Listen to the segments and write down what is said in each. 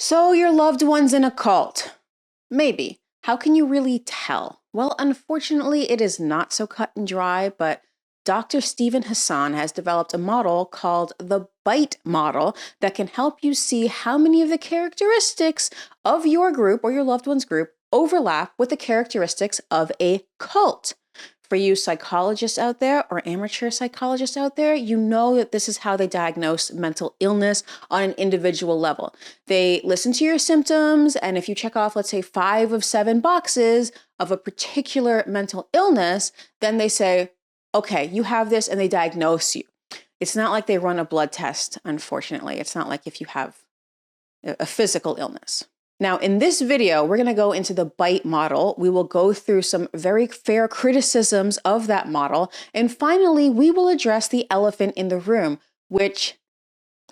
So your loved one's in a cult. Maybe. How can you really tell? Well, unfortunately, it is not so cut and dry, but Dr. Stephen Hassan has developed a model called the BITE model that can help you see how many of the characteristics of your group or your loved one's group overlap with the characteristics of a cult. For you psychologists out there or amateur psychologists out there, you know that this is how they diagnose mental illness on an individual level. They listen to your symptoms, and if you check off, let's say, 5 of 7 boxes of a particular mental illness, then they say, okay, you have this, and they diagnose you. It's not like they run a blood test, unfortunately. It's not like if you have a physical illness. Now, in this video, we're going to go into the BITE model. We will go through some very fair criticisms of that model. And finally, we will address the elephant in the room, which,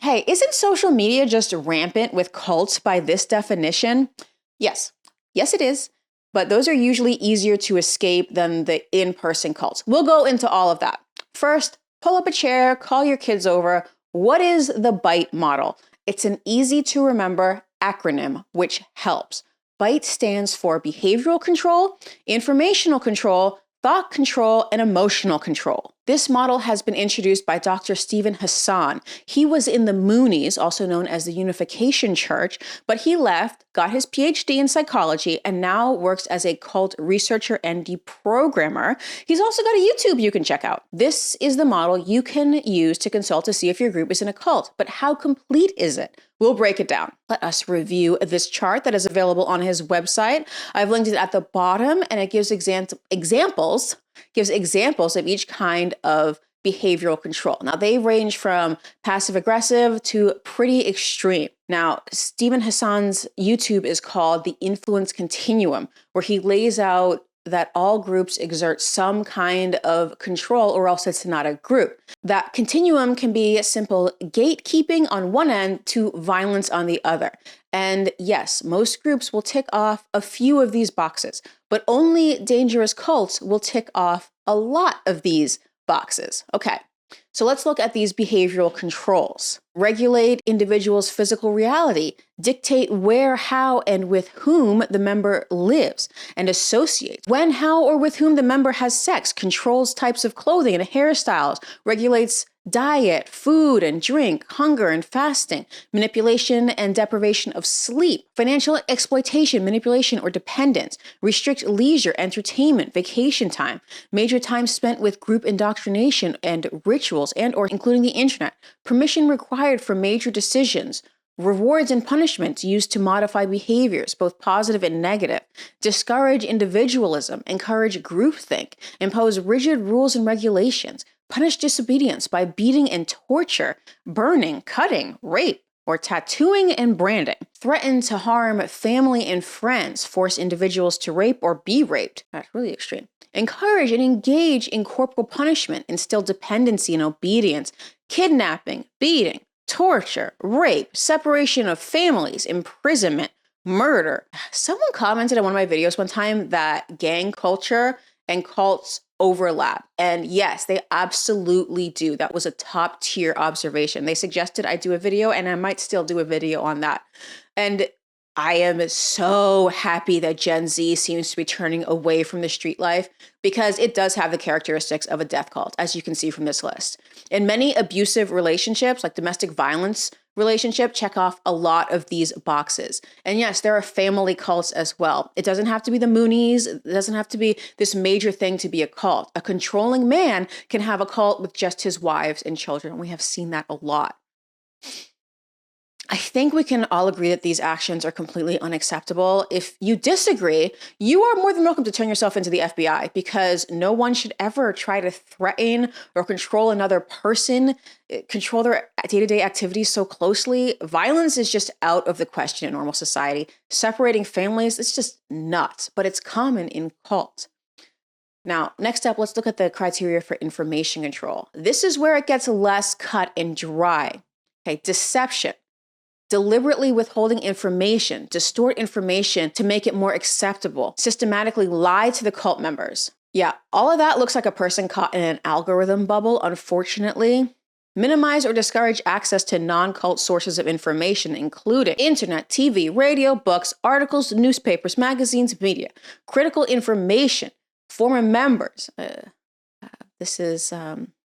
hey, isn't social media just rampant with cults by this definition? Yes. Yes, it is. But those are usually easier to escape than the in-person cults. We'll go into all of that. First, pull up a chair, call your kids over. What is the BITE model? It's an easy to remember acronym, which helps. BITE stands for behavioral control, informational control, thought control, and emotional control. This model has been introduced by Dr. Stephen Hassan. He was in the Moonies, also known as the Unification Church, but he left, got his PhD in psychology, and now works as a cult researcher and deprogrammer. He's also got a YouTube you can check out. This is the model you can use to consult to see if your group is in a cult. But how complete is it? We'll break it down. Let us review this chart that is available on his website. I've linked it at the bottom, and it gives examples of each kind of behavioral control. Now, they range from passive aggressive to pretty extreme. Now, Stephen Hassan's YouTube is called The Influence Continuum, where he lays out that all groups exert some kind of control, or else it's not a group. That continuum can be simple gatekeeping on one end to violence on the other. And yes, most groups will tick off a few of these boxes, but only dangerous cults will tick off a lot of these boxes. Okay, so let's look at these behavioral controls. Regulate individuals' physical reality, dictate where, how, and with whom the member lives and associates, when, how, or with whom the member has sex, controls types of clothing and hairstyles, regulates diet, food and drink, hunger and fasting, manipulation and deprivation of sleep, financial exploitation, manipulation or dependence, restrict leisure, entertainment, vacation time, major time spent with group indoctrination and rituals and or including the internet, permission required for major decisions, rewards and punishments used to modify behaviors, both positive and negative, discourage individualism, encourage groupthink, impose rigid rules and regulations, punish disobedience by beating and torture, burning, cutting, rape, or tattooing and branding, threaten to harm family and friends, force individuals to rape or be raped. That's really extreme. Encourage and engage in corporal punishment, instill dependency and obedience, kidnapping, beating, torture, rape, separation of families, imprisonment, murder. Someone commented on one of my videos one time that gang culture and cults overlap. And yes, they absolutely do. That was a top tier observation. They suggested I do a video, and I might still do a video on that. And I am so happy that Gen Z seems to be turning away from the street life, because it does have the characteristics of a death cult, as you can see from this list. In many abusive relationships, like domestic violence relationship, check off a lot of these boxes. And yes, there are family cults as well. It doesn't have to be the Moonies. It doesn't have to be this major thing to be a cult. A controlling man can have a cult with just his wives and children. We have seen that a lot. I think we can all agree that these actions are completely unacceptable. If you disagree, you are more than welcome to turn yourself into the FBI, because no one should ever try to threaten or control another person, control their day-to-day activities so closely. Violence is just out of the question in normal society. Separating families, it's just nuts, but it's common in cults. Now, next up, let's look at the criteria for information control. This is where it gets less cut and dry. Okay, deception. Deliberately withholding information, distort information to make it more acceptable, systematically lie to the cult members. Yeah, all of that looks like a person caught in an algorithm bubble, unfortunately. Minimize or discourage access to non-cult sources of information, including internet, TV, radio, books, articles, newspapers, magazines, media. Critical information. Former members. This is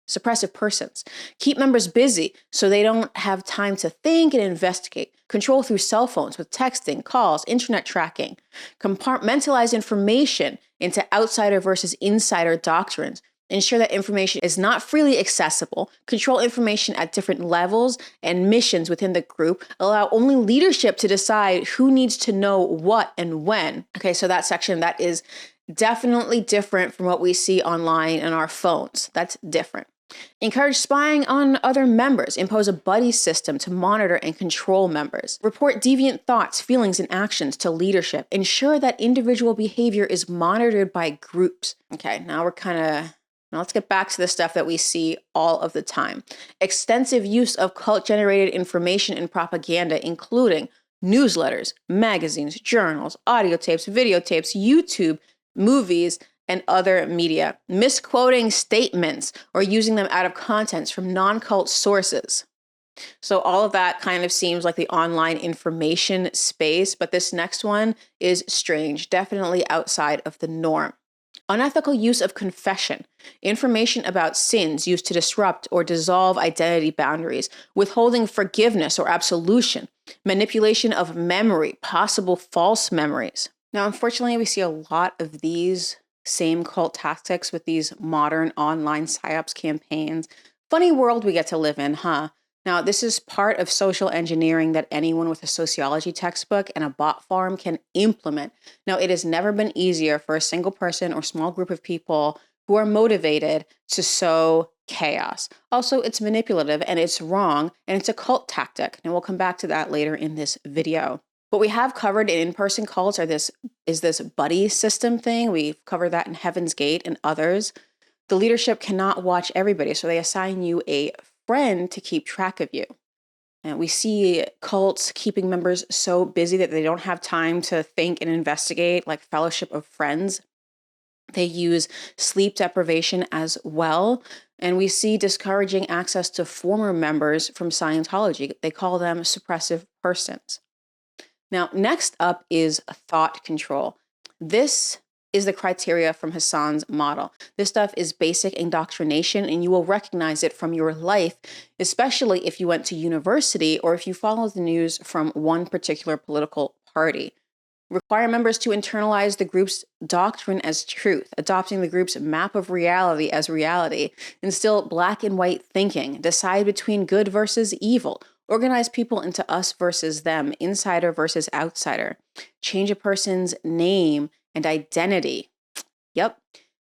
suppressive persons. Keep members busy so they don't have time to think and investigate. Control through cell phones with texting, calls, internet tracking. Compartmentalize information into outsider versus insider doctrines. Ensure that information is not freely accessible. Control information at different levels and missions within the group. Allow only leadership to decide who needs to know what and when. Okay, so that section, that is definitely different from what we see online in our phones. That's different. Encourage spying on other members. Impose a buddy system to monitor and control members. Report deviant thoughts, feelings, and actions to leadership. Ensure that individual behavior is monitored by groups. Okay, now let's get back to the stuff that we see all of the time. Extensive use of cult-generated information and propaganda, including newsletters, magazines, journals, audio tapes, videotapes, YouTube, movies, and other media. Misquoting statements or using them out of context from non-cult sources. So all of that kind of seems like the online information space, but this next one is strange, definitely outside of the norm. Unethical use of confession, information about sins used to disrupt or dissolve identity boundaries, withholding forgiveness or absolution, manipulation of memory, possible false memories. Now, unfortunately, we see a lot of these same cult tactics with these modern online psyops campaigns. Funny world we get to live in, huh? Now, this is part of social engineering that anyone with a sociology textbook and a bot farm can implement. Now, it has never been easier for a single person or small group of people who are motivated to sow chaos. Also, it's manipulative and it's wrong and it's a cult tactic. And we'll come back to that later in this video. What we have covered in in-person cults is this buddy system thing. We've covered that in Heaven's Gate and others. The leadership cannot watch everybody, so they assign you a friend to keep track of you. And we see cults keeping members so busy that they don't have time to think and investigate, like Fellowship of Friends. They use sleep deprivation as well. And we see discouraging access to former members from Scientology. They call them suppressive persons. Now, next up is thought control. This is the criteria from Hassan's model. This stuff is basic indoctrination, and you will recognize it from your life, especially if you went to university or if you follow the news from one particular political party. Require members to internalize the group's doctrine as truth, adopting the group's map of reality as reality, instill black and white thinking, decide between good versus evil, organize people into us versus them, insider versus outsider, change a person's name and identity. Yep.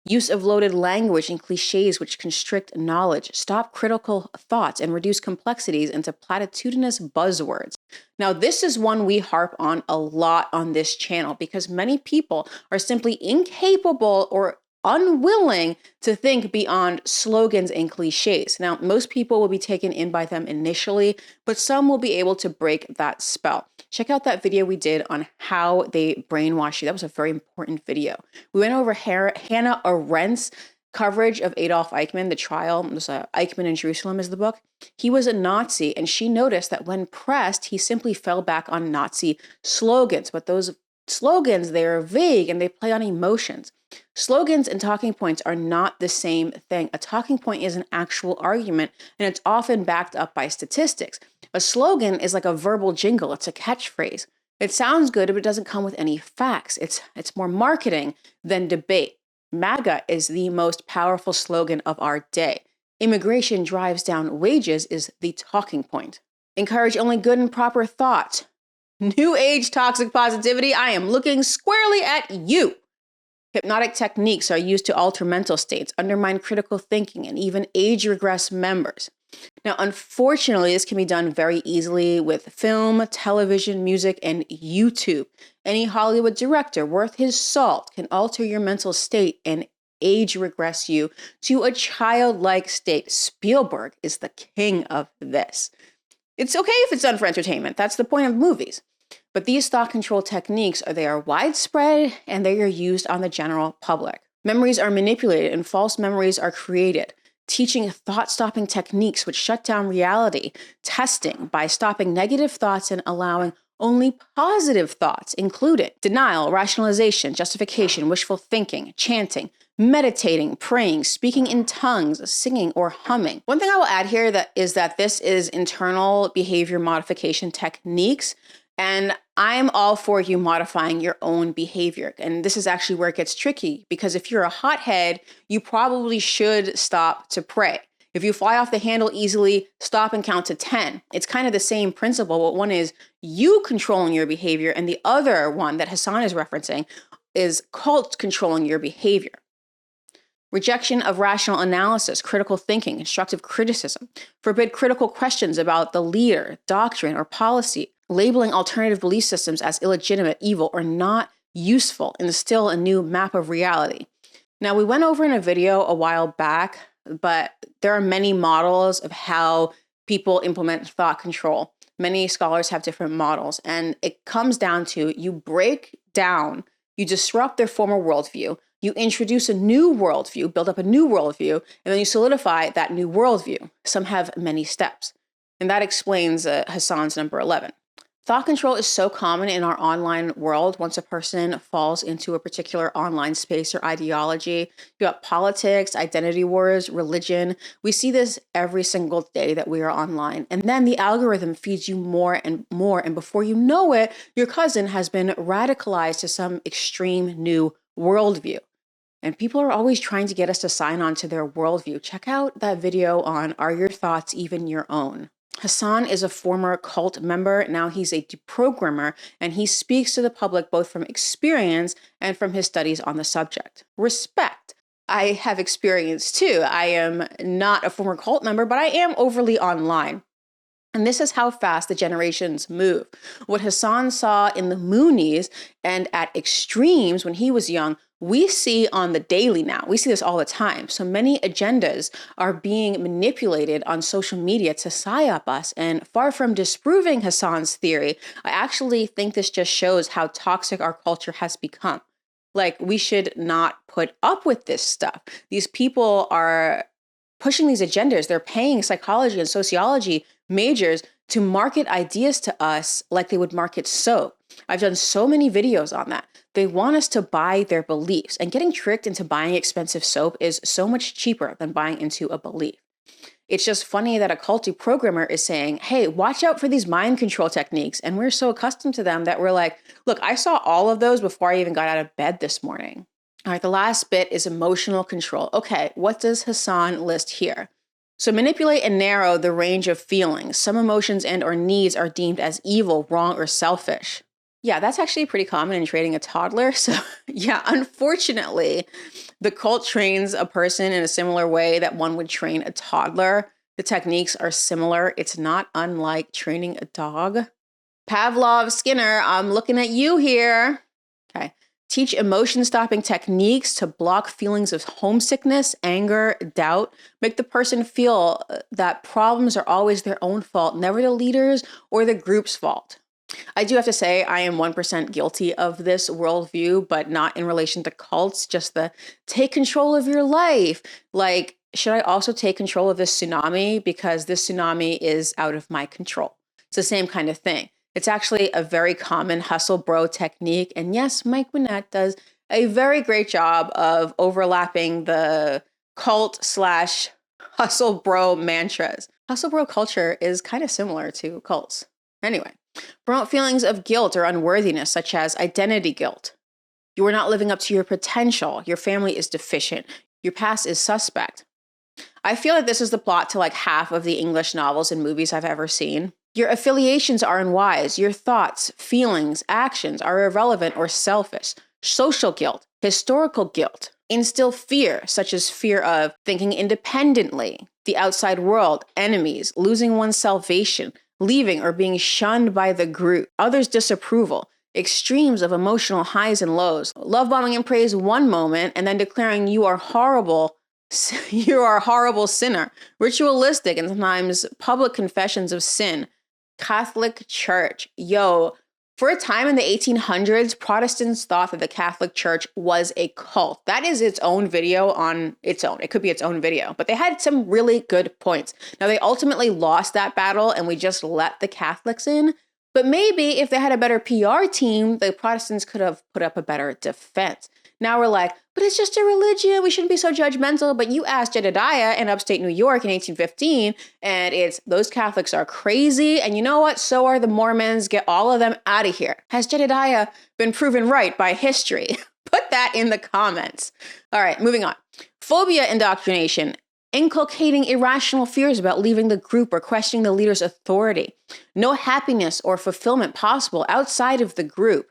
Use of loaded language and cliches which constrict knowledge, stop critical thoughts, and reduce complexities into platitudinous buzzwords. Now, this is one we harp on a lot on this channel because many people are simply incapable or unwilling to think beyond slogans and cliches. Now, most people will be taken in by them initially, but some will be able to break that spell. Check out that video we did on how they brainwash you. That was a very important video. We went over Hannah Arendt's coverage of Adolf Eichmann, the trial. It was Eichmann in Jerusalem is the book. He was a Nazi, and she noticed that when pressed, he simply fell back on Nazi slogans. But those slogans, they are vague and they play on emotions. Slogans and talking points are not the same thing. A talking point is an actual argument, and it's often backed up by statistics. A slogan is like a verbal jingle. It's a catchphrase. It sounds good, but it doesn't come with any facts. It's more marketing than debate. MAGA is the most powerful slogan of our day. Immigration drives down wages is the talking point. Encourage only good and proper thought. New age toxic positivity, I am looking squarely at you. Hypnotic techniques are used to alter mental states, undermine critical thinking, and even age-regress members. Now, unfortunately, this can be done very easily with film, television, music, and YouTube. Any Hollywood director worth his salt can alter your mental state and age-regress you to a childlike state. Spielberg is the king of this. It's okay if it's done for entertainment. That's the point of movies. But these thought control techniques, they are widespread and they are used on the general public. Memories are manipulated and false memories are created. teaching thought-stopping techniques which shut down reality, testing by stopping negative thoughts and allowing only positive thoughts, including denial, rationalization, justification, wishful thinking, chanting, meditating, praying, speaking in tongues, singing, or humming. One thing I will add here is that this is internal behavior modification techniques, and I'm all for you modifying your own behavior. And this is actually where it gets tricky, because if you're a hothead, you probably should stop to pray. If you fly off the handle easily, stop and count to 10. It's kind of the same principle, but one is you controlling your behavior, and the other one that Hassan is referencing is cult controlling your behavior. Rejection of rational analysis, critical thinking, constructive criticism, forbid critical questions about the leader, doctrine, or policy, labeling alternative belief systems as illegitimate, evil, or not useful, instill a new map of reality. Now, we went over in a video a while back, but there are many models of how people implement thought control. Many scholars have different models, and it comes down to you break down, you disrupt their former worldview, you introduce a new worldview, build up a new worldview, and then you solidify that new worldview. Some have many steps. And that explains Hassan's number 11. Thought control is so common in our online world. Once a person falls into a particular online space or ideology, you got politics, identity wars, religion. We see this every single day that we are online. And then the algorithm feeds you more and more. And before you know it, your cousin has been radicalized to some extreme new worldview. And people are always trying to get us to sign on to their worldview. Check out that video on Are Your Thoughts Even Your Own? Hassan is a former cult member. Now he's a deprogrammer, and he speaks to the public both from experience and from his studies on the subject. Respect. I have experience too. I am not a former cult member, but I am overly online. And this is how fast the generations move. What Hassan saw in the Moonies and at extremes when he was young, we see on the daily now. We see this all the time. So many agendas are being manipulated on social media to psyop us. And far from disproving Hassan's theory, I actually think this just shows how toxic our culture has become. Like, we should not put up with this stuff. These people are pushing these agendas. They're paying psychology and sociology majors to market ideas to us like they would market soap. I've done so many videos on that. They want us to buy their beliefs, and getting tricked into buying expensive soap is so much cheaper than buying into a belief. It's just funny that a cult deprogrammer is saying, hey, watch out for these mind control techniques. And we're so accustomed to them that we're like, look, I saw all of those before I even got out of bed this morning. All right, the last bit is emotional control. Okay, what does Hassan list here? So manipulate and narrow the range of feelings. Some emotions and or needs are deemed as evil, wrong, or selfish. Yeah, that's actually pretty common in training a toddler. So yeah, unfortunately, the cult trains a person in a similar way that one would train a toddler. The techniques are similar. It's not unlike training a dog. Pavlov, Skinner, I'm looking at you here. Okay. Teach emotion-stopping techniques to block feelings of homesickness, anger, doubt. Make the person feel that problems are always their own fault, never the leader's or the group's fault. I do have to say I am 1% guilty of this worldview, but not in relation to cults, just the take control of your life. Like, should I also take control of this tsunami because this tsunami is out of my control? It's the same kind of thing. It's actually a very common hustle bro technique. And yes, Mike Winnett does a very great job of overlapping the cult/hustle bro mantras. Hustle bro culture is kind of similar to cults. Anyway, promote feelings of guilt or unworthiness, such as identity guilt. You are not living up to your potential. Your family is deficient. Your past is suspect. I feel like this is the plot to like half of the English novels and movies I've ever seen. Your affiliations are unwise. Your thoughts, feelings, actions are irrelevant or selfish. Social guilt, historical guilt. Instill fear, such as fear of thinking independently, the outside world, enemies, losing one's salvation, leaving or being shunned by the group, others' disapproval, extremes of emotional highs and lows, love bombing and praise one moment and then declaring you are horrible. You are a horrible sinner. Ritualistic and sometimes public confessions of sin. Catholic Church. Yo, For a time in the 1800s, Protestants thought that the Catholic Church was a cult. That is its own video on its own. It could be its own video, but they had some really good points. Now, they ultimately lost that battle and we just let the Catholics in. But maybe if they had a better PR team, the Protestants could have put up a better defense. Now we're like, but it's just a religion. We shouldn't be so judgmental. But you asked Jedediah in upstate New York in 1815, and it's those Catholics are crazy. And you know what? So are the Mormons. Get all of them out of here. Has Jedediah been proven right by history? Put that in the comments. All right, moving on. Phobia indoctrination. Inculcating irrational fears about leaving the group or questioning the leader's authority. No happiness or fulfillment possible outside of the group.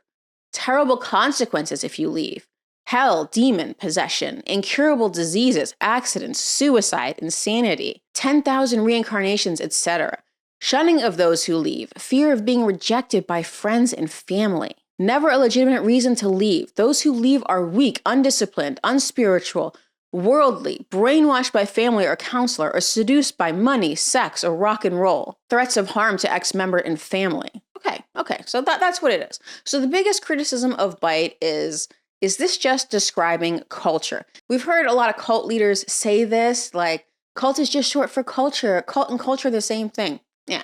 Terrible consequences if you leave. Hell, demon possession, incurable diseases, accidents, suicide, insanity, 10,000 reincarnations, etc. Shunning of those who leave, fear of being rejected by friends and family. Never a legitimate reason to leave. Those who leave are weak, undisciplined, unspiritual, worldly, brainwashed by family or counselor, or seduced by money, sex, or rock and roll. Threats of harm to ex-member and family. Okay, so that's what it is. So the biggest criticism of Bite is this just describing culture? We've heard a lot of cult leaders say this, like, cult is just short for culture. Cult and culture are the same thing. Yeah.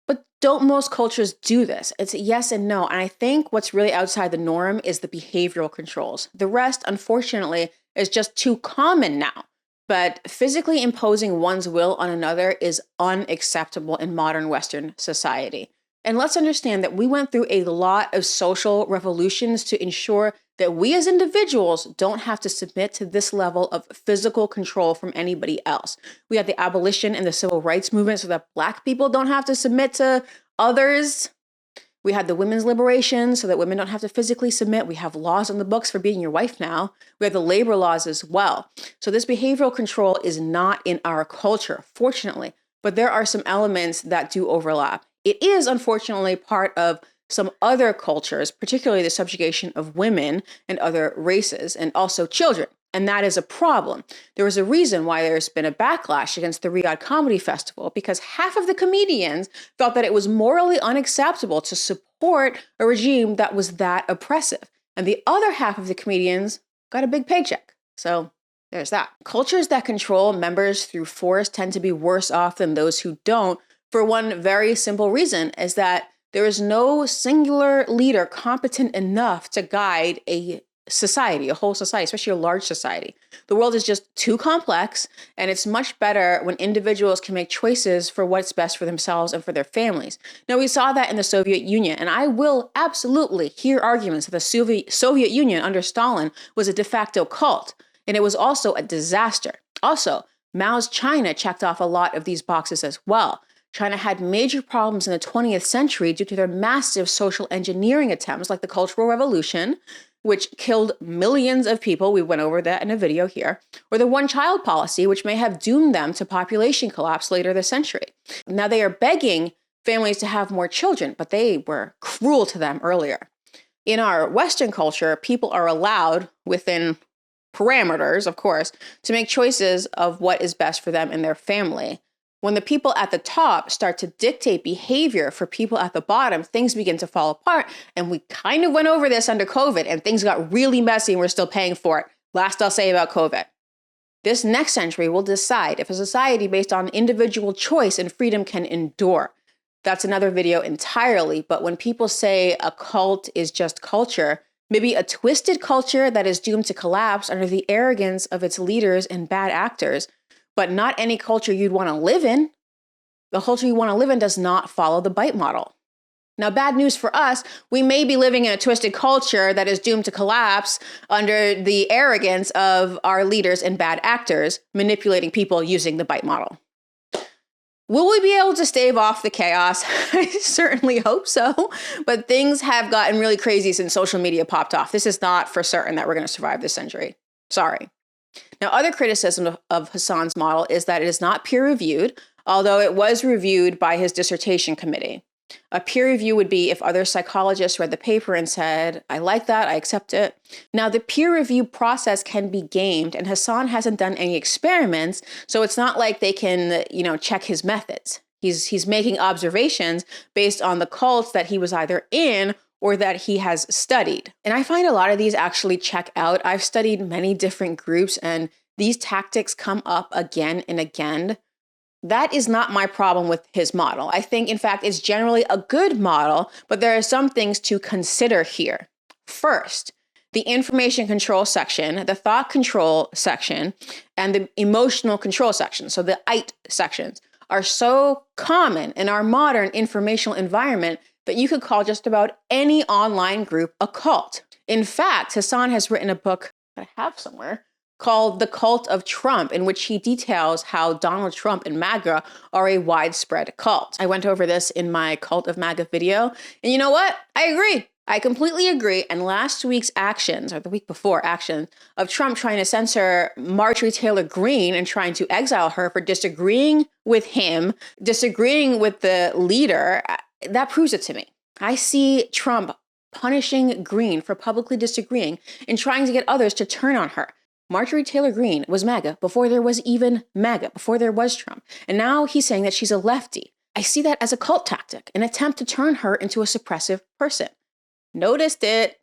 But don't most cultures do this? It's a yes and no. And I think what's really outside the norm is the behavioral controls. The rest, unfortunately, is just too common now. But physically imposing one's will on another is unacceptable in modern Western society. And let's understand that we went through a lot of social revolutions to ensure that we as individuals don't have to submit to this level of physical control from anybody else. We had the abolition and the civil rights movement so that Black people don't have to submit to others. We had the women's liberation so that women don't have to physically submit. We have laws on the books for beating your wife now. We have the labor laws as well. So this behavioral control is not in our culture, fortunately, but there are some elements that do overlap. It is, unfortunately, part of some other cultures, particularly the subjugation of women and other races, and also children. And that is a problem. There was a reason why there's been a backlash against the Riyadh Comedy Festival, because half of the comedians felt that it was morally unacceptable to support a regime that was that oppressive. And the other half of the comedians got a big paycheck. So there's that. Cultures that control members through force tend to be worse off than those who don't, for one very simple reason, is that there is no singular leader competent enough to guide a society, a whole society, especially a large society. The world is just too complex, and it's much better when individuals can make choices for what's best for themselves and for their families. Now, we saw that in the Soviet Union, and I will absolutely hear arguments that the Soviet Union under Stalin was a de facto cult, and it was also a disaster. Also, Mao's China checked off a lot of these boxes as well. China had major problems in the 20th century due to their massive social engineering attempts, like the Cultural Revolution, which killed millions of people. We went over that in a video here. Or the one-child policy, which may have doomed them to population collapse later this century. Now they are begging families to have more children, but they were cruel to them earlier. In our Western culture, people are allowed, within parameters, of course, to make choices of what is best for them and their family. When the people at the top start to dictate behavior for people at the bottom, things begin to fall apart. And we kind of went over this under COVID, and things got really messy and we're still paying for it. Last I'll say about COVID. This next century will decide if a society based on individual choice and freedom can endure. That's another video entirely. But when people say a cult is just culture, maybe a twisted culture that is doomed to collapse under the arrogance of its leaders and bad actors, but not any culture you'd want to live in. The culture you want to live in does not follow the Bite model. Now, bad news for us, we may be living in a twisted culture that is doomed to collapse under the arrogance of our leaders and bad actors manipulating people using the Bite model. Will we be able to stave off the chaos? I certainly hope so, but things have gotten really crazy since social media popped off. This is not for certain that we're going to survive this century. Sorry. Now, other criticism of Hassan's model is that it is not peer-reviewed, although it was reviewed by his dissertation committee. A peer review would be if other psychologists read the paper and said, I like that, I accept it. Now, the peer review process can be gamed, and Hassan hasn't done any experiments, so it's not like they can, check his methods. He's making observations based on the cults that he was either in or that he has studied. And I find a lot of these actually check out. I've studied many different groups and these tactics come up again and again. That is not my problem with his model. I think, in fact, it's generally a good model, but there are some things to consider here. First, the information control section, the thought control section, and the emotional control section, so the IT sections, are so common in our modern informational environment that you could call just about any online group a cult. In fact, Hassan has written a book that I have somewhere called The Cult of Trump, in which he details how Donald Trump and MAGA are a widespread cult. I went over this in my Cult of MAGA video, and you know what? I agree. I completely agree. And last week's actions, or the week before actions, of Trump trying to censor Marjorie Taylor Greene and trying to exile her for disagreeing with him, disagreeing with the leader, that proves it to me. I see Trump punishing Greene for publicly disagreeing and trying to get others to turn on her. Marjorie Taylor Greene was MAGA before there was even MAGA, before there was Trump. And now he's saying that she's a lefty. I see that as a cult tactic, an attempt to turn her into a suppressive person. Noticed it.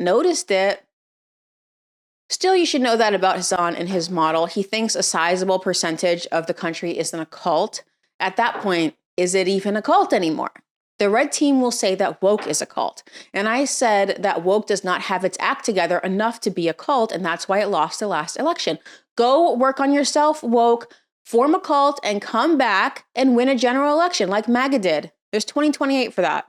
Still, you should know that about Hassan and his model. He thinks a sizable percentage of the country is in a cult. At that point, is it even a cult anymore? The red team will say that woke is a cult. And I said that woke does not have its act together enough to be a cult, and that's why it lost the last election. Go work on yourself, woke, form a cult, and come back and win a general election like MAGA did. There's 2028 for that.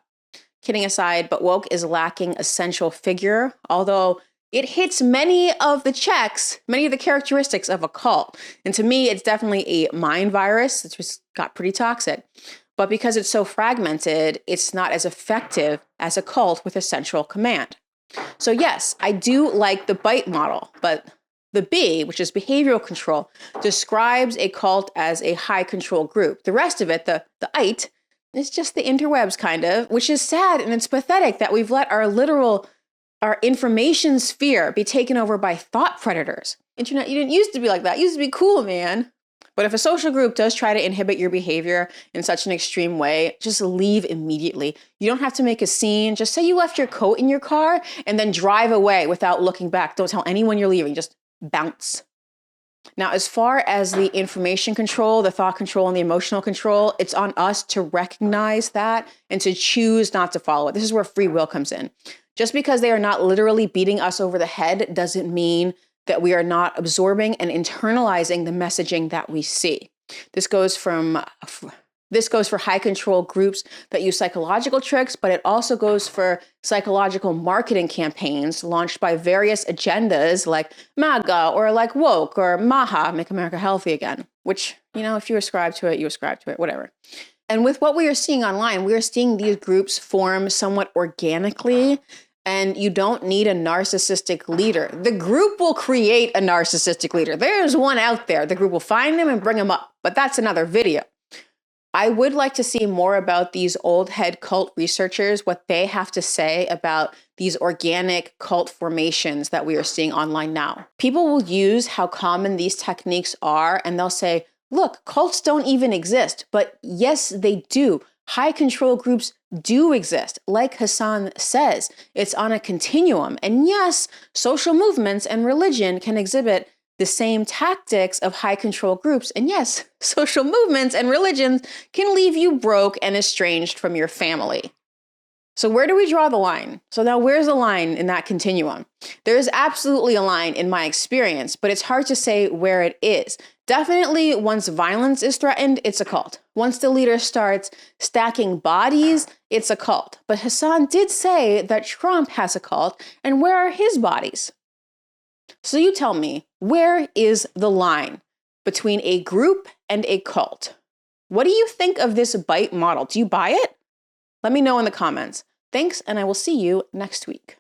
Kidding aside, but woke is lacking a central figure, although it hits many of the checks, many of the characteristics of a cult. And to me, it's definitely a mind virus. It's just got pretty toxic. But because it's so fragmented, it's not as effective as a cult with a central command. So yes, I do like the BITE model, but the B, which is behavioral control, describes a cult as a high control group. The rest of it, the IT, it's just the interwebs kind of, which is sad and it's pathetic that we've let our information sphere be taken over by thought predators. Internet, you didn't used to be like that. It used to be cool, man. But if a social group does try to inhibit your behavior in such an extreme way, just leave immediately. You don't have to make a scene. Just say you left your coat in your car and then drive away without looking back. Don't tell anyone you're leaving. Just bounce. Now, as far as the information control, the thought control, and the emotional control, it's on us to recognize that and to choose not to follow it. This is where free will comes in. Just because they are not literally beating us over the head doesn't mean that we are not absorbing and internalizing the messaging that we see. This goes for high control groups that use psychological tricks, but it also goes for psychological marketing campaigns launched by various agendas like MAGA or like woke or MAHA, Make America Healthy Again, which, if you ascribe to it, you ascribe to it, whatever. And with what we are seeing online, we are seeing these groups form somewhat organically. And you don't need a narcissistic leader. The group will create a narcissistic leader. There's one out there. The group will find him and bring him up. But that's another video. I would like to see more about these old head cult researchers, what they have to say about these organic cult formations that we are seeing online now. People will use how common these techniques are, and they'll say, look, cults don't even exist. But yes, they do. High control groups do exist. Like Hassan says, it's on a continuum. And yes, social movements and religion can exhibit the same tactics of high control groups. And yes, social movements and religions can leave you broke and estranged from your family. So where do we draw the line? So now where's the line in that continuum? There is absolutely a line in my experience, but it's hard to say where it is. Definitely once violence is threatened, it's a cult. Once the leader starts stacking bodies, it's a cult. But Hassan did say that Trump has a cult, and where are his bodies? So you tell me, where is the line between a group and a cult? What do you think of this BITE model? Do you buy it? Let me know in the comments. Thanks, and I will see you next week.